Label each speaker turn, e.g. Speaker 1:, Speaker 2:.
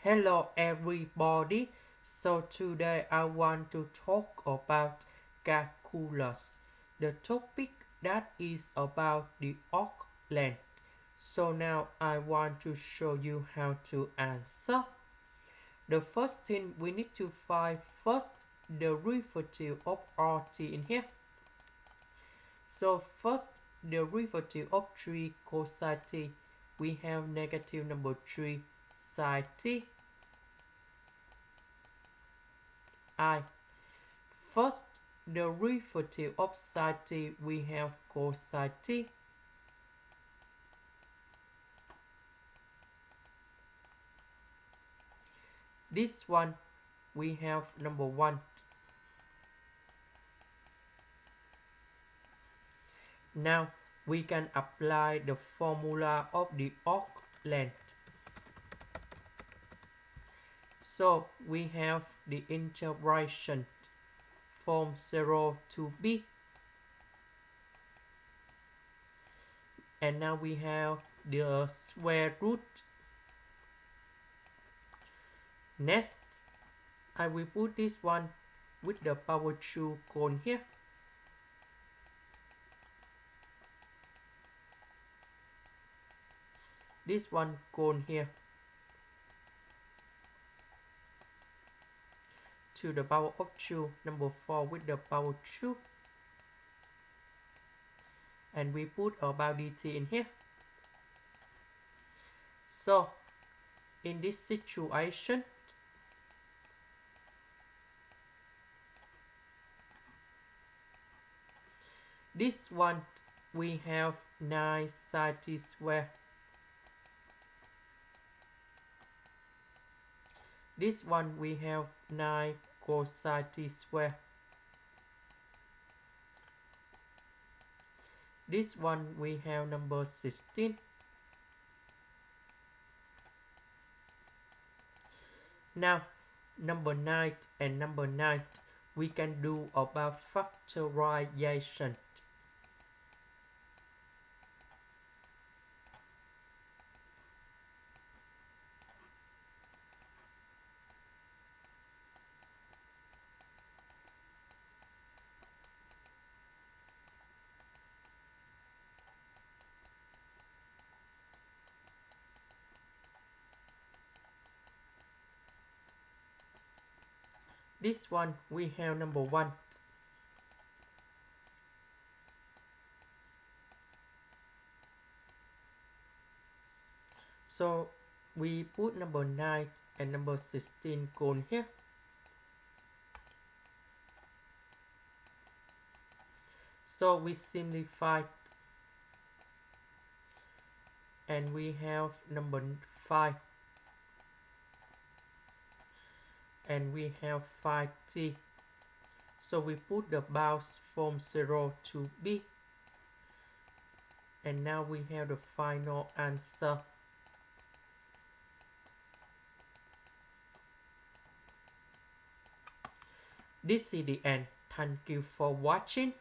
Speaker 1: Hello everybody. So today I want to talk about calculus. The topic that is about the arc length. So now I want to show you how to answer. The first thing we need to find first the derivative of RT in here. So first the derivative of 3 cosine t. We have negative number 3 sine t. First the derivative of sine t, we have cosine t. This one we have number 1. Now we can apply the formula of the arc length. So we have the integration from 0 to b. And now we have the square root. Next, I will put this one with the power 2 cone here. This one cone here. To the power of 2, number 4 with the power 2. And we put about dt in here. So, in this situation, this one we have 9 sine t square. This one we have 9 cosine t square. This one we have number 16. Now, number 9 and number 9, we can do about factorization. This one we have number 1. So we put number 9 and number 16 cone here. So we simplify and we have number 5. And we have 5t. So we put the bounds from 0 to b. And now we have the final answer. This is the end. Thank you for watching.